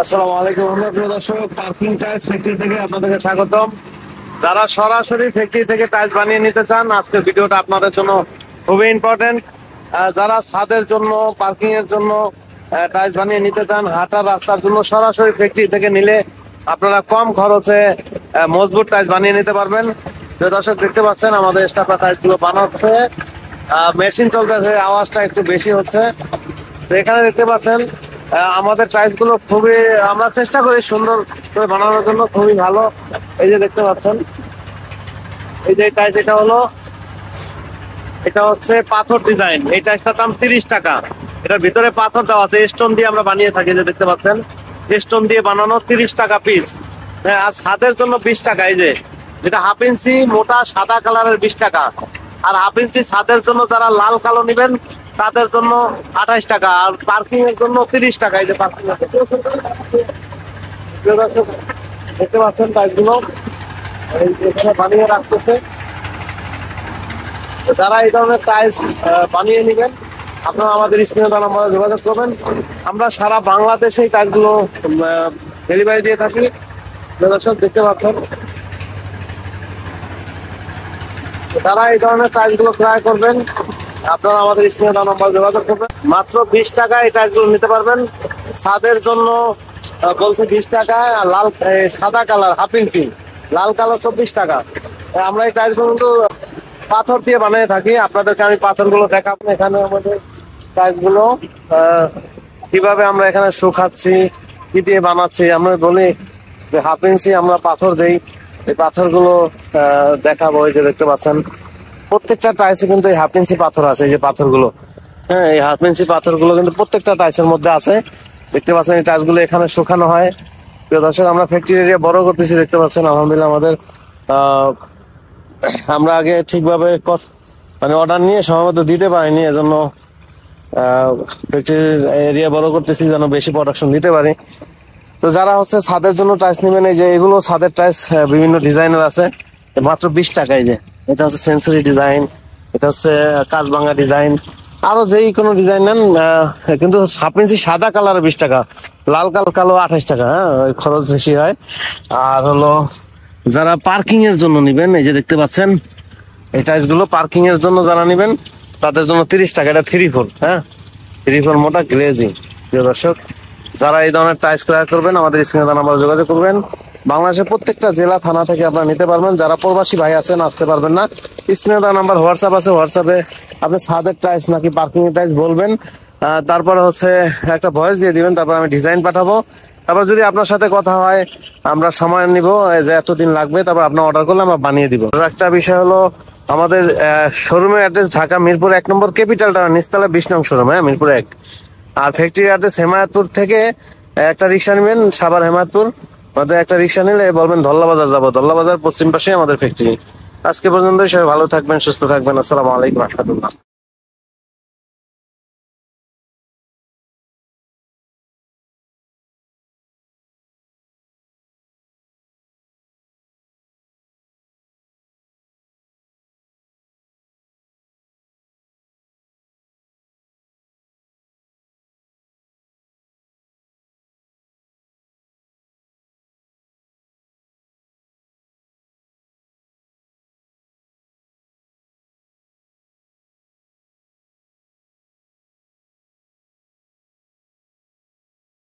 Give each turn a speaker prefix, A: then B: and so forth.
A: আসসালামু আলাইকুম প্রিয় দর্শক, পার্কিং টাইলস ফ্যাক্টরি থেকে আপনাদেরকে স্বাগতম। যারা সরাসরি ফ্যাক্টরি থেকে টাইলস বানিয়ে নিতে চান, আজকের ভিডিওটা আপনাদের জন্য খুবই ইম্পর্টেন্ট। যারা ছাদের জন্য, পার্কিং এর জন্য টাইলস বানিয়ে নিতে চান, হাঁটার রাস্তার জন্য সরাসরি ফ্যাক্টরি থেকে নিলে আপনারা কম খরচে মজবুত টাইলস বানিয়ে নিতে পারবেন। প্রিয় দর্শক, দেখতে পাচ্ছেন আমাদের স্টাফরা টাইলস গুলো বানাচ্ছে, মেশিন চলতেছে, আওয়াজটা একটু বেশি হচ্ছে। তো এখানে দেখতে পাচ্ছেন আমাদের টাইলস গুলো খুবই, আমরা চেষ্টা করি সুন্দর করে বানানোর জন্য, খুবই ভালো। এই যে দেখতে পাচ্ছেন, এই যে টাইলস, এটা হচ্ছে পাথর ডিজাইন। এই টাইলসটার দাম 30 টাকা। এটার ভিতরে পাথর দেওয়া আছে, স্টোন দিয়ে আমরা বানিয়ে থাকি। যে দেখতে পাচ্ছেন, স্টোন দিয়ে বানানো 30 টাকা পিস। হ্যাঁ, আর ছাদের জন্য 20 টাকা। এই যে যেটা হাফ ইঞ্চি মোটা সাদা কালারের 20 টাকা। আর হাফ ইঞ্চি ছাদের জন্য যারা লাল কালো নেবেন তাদের জন্য 28 টাকা। আর পার্কিং এর জন্য 30 টাকা। এই যে পার্কিং দেখতে পাচ্ছেন টাইলসগুলো এখানে বানিয়ে রাখতেছে। যারা এই ধরনের টাইলস বানিয়ে নেবেন, আপনারা আমাদের স্ক্রিনে দেওয়া নম্বরে যোগাযোগ করবেন। আমরা সারা বাংলাদেশে এই টাইলসগুলো ডেলিভারি দিয়ে থাকি। দর্শক দেখতে পাচ্ছেন, যারা এই ধরনের টাইলসগুলো ক্রয় করবেন, আপনারা আমাদের স্ক্রিনে দেওয়া নম্বরে যোগাযোগ করবেন। মাত্র 20 টাকা এই টাইলসগুলো নিতে পারবেন। ছাদের জন্য বলছে 20 টাকা। লাল সাদা কালার হাফ ইঞ্চি, লাল কালার 24 টাকা। আমরা এই টাইলসগুলো কিন্তু পাথর দিয়ে বানিয়ে থাকি। আপনাদেরকে আমি পাথরগুলো দেখাবো। এখানে আমাদের টাইলসগুলো কিভাবে আমরা এখানে শুকাচ্ছি, কি দিয়ে বানাচ্ছি। আমরা বলি যে হাফ ইঞ্চি আমরা পাথর দেই, এই পাথরগুলো দেখাবো। এই যে দেখতে পাচ্ছেন, প্রত্যেকটা টাইলসে কিন্তু এই হাফ ইঞ্চি পাথর আছে। এই যে পাথরগুলো, হ্যাঁ, এই হাফ ইঞ্চি পাথরগুলো কিন্তু প্রত্যেকটা টাইলসের মধ্যে আছে। দেখতে পাচ্ছেন, এই টাইলসগুলো এখানে শুকানো হয়। প্রিয় দর্শক, আমরা ফ্যাক্টরি এরিয়া বড় করতেছি। দেখতে পাচ্ছেন, আলহামদুলিল্লাহ আমাদের আমরা আগে ঠিকভাবে মানে অর্ডার নিয়ে সময়মতো দিতে পারিনি, এজন্য ফ্যাক্টরি এরিয়া বড় করতেছি যেন বেশি প্রোডাকশন দিতে পারি। তো যারা হচ্ছে ছাদের জন্য টাইলস নেবেন, এই যে এগুলো ছাদের টাইলস বিভিন্ন ডিজাইনের আছে, মাত্র 20 টাকায়। যে এটা হচ্ছে সেঞ্চুরি ডিজাইন, এটা হচ্ছে কাঁচভাঙা ডিজাইন, আরো যেই কোনো ডিজাইন নেন। কিন্তু হাফ ইঞ্চি সাদা কালার 20 টাকা, লাল কালো 28 টাকা। হ্যাঁ, খরচ বেশি হয়। আর হলো যারা পার্কিং এর জন্য নিবেন, এই যে দেখতে পাচ্ছেন এই টাইলস গুলো পার্কিং এর জন্য যারা নিবেন তাদের জন্য 30 টাকা। এটা 3/4, হ্যাঁ, 3/4 মোটা গ্লেজিং। প্রিয় দর্শক, যারা এই ধরনের টাইলস ক্রয় করবেন, আমাদের স্ক্রিনে দেওয়া নম্বরে যোগাযোগ করবেন। বাংলাদেশের প্রত্যেকটা জেলা থানা থেকে আপনারা নিতে পারবেন। যারা প্রবাসী ভাই আছেন, আসতে পারবেন না, স্ক্রিনে দেওয়া নাম্বার হোয়াটসঅ্যাপ আছে, হোয়াটসঅ্যাপে আপনি ছাদের টাইলস নাকি পার্কিং এর টাইলস বলবেন। তারপরে হচ্ছে একটা ভয়েস দিয়ে দিবেন, তারপর আমি ডিজাইন পাঠাবো। তারপর যদি আপনার সাথে কথা হয়, আমরা সময় নিব যে এতদিন লাগবে, তারপর আপনার অর্ডার করলে আমরা বানিয়ে দিব। একটা বিষয় হলো, আমাদের শোরুমের অ্যাড্রেস ঢাকা মিরপুর 1 নম্বর ক্যাপিটাল টাউন, নিচতলা 20 নং শোরুম, হ্যাঁ, মিরপুর 1। আর ফ্যাক্টরি অ্যাড্রেস হেমায়তপুর থেকে একটা রিক্সা নেবেন, সাভার হেমায়তপুর আমাদের একটা রিক্সা নিলে বলবেন ধল্লা বাজার যাবো। ধল্লা বাজার পশ্চিম পাশে আমাদের ফ্যাক্টরি। আজকে পর্যন্ত সবাই ভালো থাকবেন, সুস্থ থাকবেন। আসসালামু আলাইকুম রহমতুল্লাহ।